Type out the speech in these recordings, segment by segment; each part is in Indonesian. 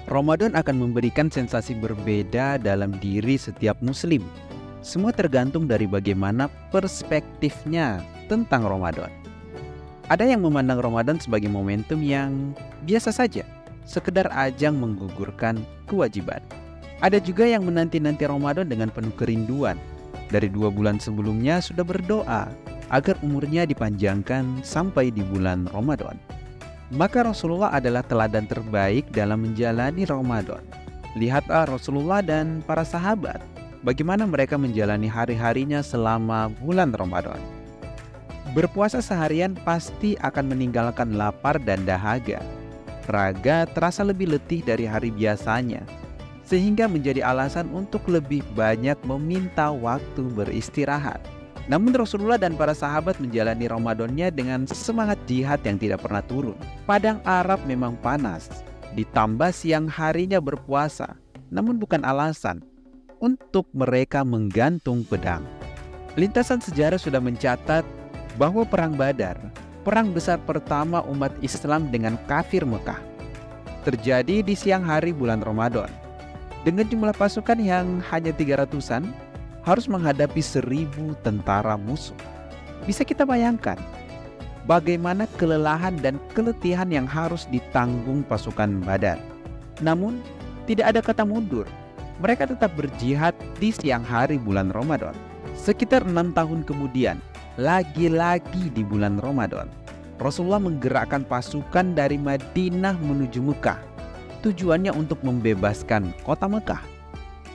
Ramadan akan memberikan sensasi berbeda dalam diri setiap muslim. Semua tergantung dari bagaimana perspektifnya tentang Ramadan. Ada yang memandang Ramadan sebagai momentum yang biasa saja, sekedar ajang menggugurkan kewajiban. Ada juga yang menanti-nanti Ramadan dengan penuh kerinduan. Dari 2 bulan sebelumnya sudah berdoa agar umurnya dipanjangkan sampai di bulan Ramadan. Maka Rasulullah adalah teladan terbaik dalam menjalani Ramadan. Lihatlah Rasulullah dan para sahabat, bagaimana mereka menjalani hari-harinya selama bulan Ramadan. Berpuasa seharian pasti akan meninggalkan lapar dan dahaga. Raga terasa lebih letih dari hari biasanya, sehingga menjadi alasan untuk lebih banyak meminta waktu beristirahat. Namun Rasulullah dan para sahabat menjalani Ramadannya dengan semangat jihad yang tidak pernah turun. Padang Arab memang panas, ditambah siang harinya berpuasa, namun bukan alasan untuk mereka menggantung pedang. Lintasan sejarah sudah mencatat bahwa Perang Badar, perang besar pertama umat Islam dengan kafir Mekah, terjadi di siang hari bulan Ramadan. Dengan jumlah pasukan yang hanya 300-an, harus menghadapi 1.000 tentara musuh. Bisa kita bayangkan bagaimana kelelahan dan keletihan yang harus ditanggung pasukan Badar. Namun, tidak ada kata mundur. Mereka tetap berjihad di siang hari bulan Ramadan. Sekitar 6 tahun kemudian, lagi-lagi di bulan Ramadan, Rasulullah menggerakkan pasukan dari Madinah menuju Mekah. Tujuannya untuk membebaskan kota Mekah.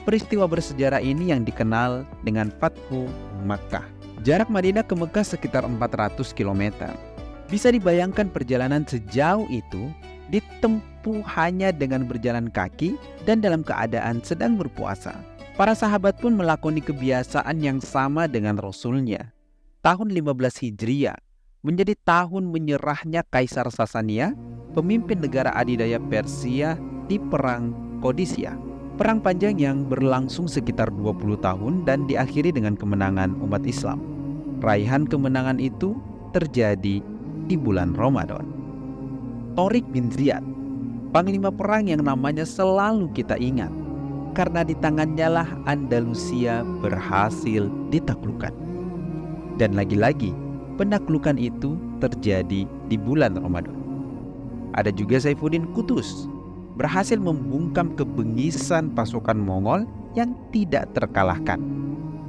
Peristiwa bersejarah ini yang dikenal dengan Fathu Makkah. Jarak Madinah ke Mekah sekitar 400 km. Bisa dibayangkan perjalanan sejauh itu ditempuh hanya dengan berjalan kaki dan dalam keadaan sedang berpuasa. Para sahabat pun melakoni kebiasaan yang sama dengan Rasulnya. Tahun 15 Hijriah menjadi tahun menyerahnya Kaisar Sasania, pemimpin negara adidaya Persia di Perang Qadisiyah. Perang panjang yang berlangsung sekitar 20 tahun dan diakhiri dengan kemenangan umat Islam. Raihan kemenangan itu terjadi di bulan Ramadan. Tariq bin Ziyad, panglima perang yang namanya selalu kita ingat, karena di tangannya lah Andalusia berhasil ditaklukkan. Dan lagi-lagi, penaklukan itu terjadi di bulan Ramadan. Ada juga Saifuddin Qutuz, berhasil membungkam kebengisan pasukan Mongol yang tidak terkalahkan,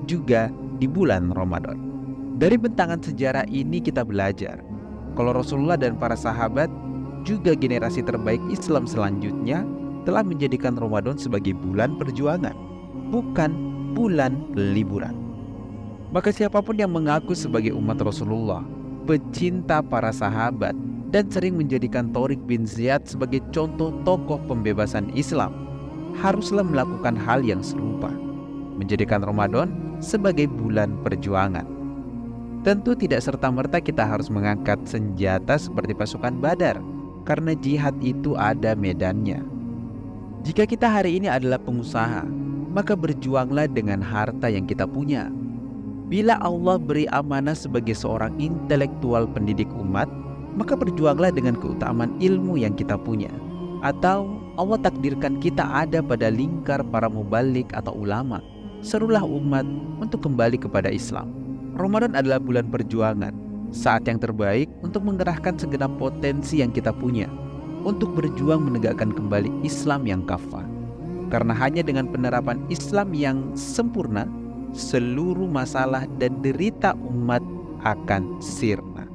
juga di bulan Ramadan. Dari bentangan sejarah ini kita belajar kalau Rasulullah dan para sahabat, juga generasi terbaik Islam selanjutnya, telah menjadikan Ramadan sebagai bulan perjuangan, bukan bulan liburan. Maka siapapun yang mengaku sebagai umat Rasulullah, pecinta para sahabat, dan sering menjadikan Tariq bin Ziyad sebagai contoh tokoh pembebasan Islam, haruslah melakukan hal yang serupa, menjadikan Ramadan sebagai bulan perjuangan. Tentu tidak serta-merta kita harus mengangkat senjata seperti pasukan Badar, karena jihad itu ada medannya. Jika kita hari ini adalah pengusaha, maka berjuanglah dengan harta yang kita punya. Bila Allah beri amanah sebagai seorang intelektual pendidik umat, maka berjuanglah dengan keutamaan ilmu yang kita punya. Atau Allah takdirkan kita ada pada lingkar para mubalik atau ulama, serulah umat untuk kembali kepada Islam. Ramadan adalah bulan perjuangan, saat yang terbaik untuk mengerahkan segenap potensi yang kita punya, untuk berjuang menegakkan kembali Islam yang kafah. Karena hanya dengan penerapan Islam yang sempurna, seluruh masalah dan derita umat akan sirna.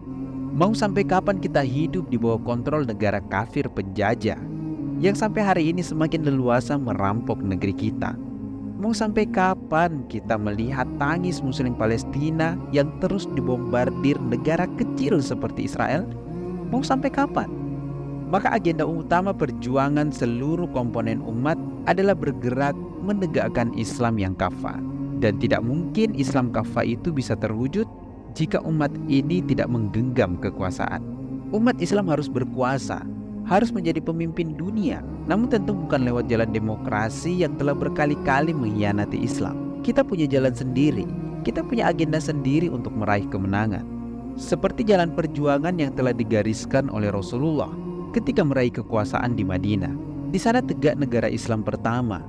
Mau sampai kapan kita hidup di bawah kontrol negara kafir penjajah yang sampai hari ini semakin leluasa merampok negeri kita? Mau sampai kapan kita melihat tangis muslim Palestina yang terus dibombardir negara kecil seperti Israel? Mau sampai kapan? Maka agenda utama perjuangan seluruh komponen umat adalah bergerak menegakkan Islam yang kafah. Dan tidak mungkin Islam kafah itu bisa terwujud jika umat ini tidak menggenggam kekuasaan. Umat Islam harus berkuasa, harus menjadi pemimpin dunia, namun tentu bukan lewat jalan demokrasi yang telah berkali-kali mengkhianati Islam. Kita punya jalan sendiri, kita punya agenda sendiri untuk meraih kemenangan. Seperti jalan perjuangan yang telah digariskan oleh Rasulullah ketika meraih kekuasaan di Madinah. Di sana tegak negara Islam pertama,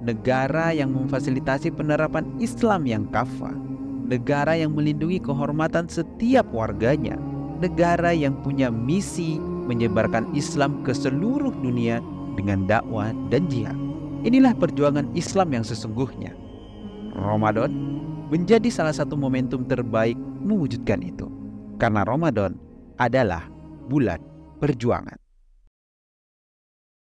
negara yang memfasilitasi penerapan Islam yang kafah, negara yang melindungi kehormatan setiap warganya, negara yang punya misi menyebarkan Islam ke seluruh dunia dengan dakwah dan jihad. Inilah perjuangan Islam yang sesungguhnya. Ramadan menjadi salah satu momentum terbaik mewujudkan itu, karena Ramadan adalah bulan perjuangan.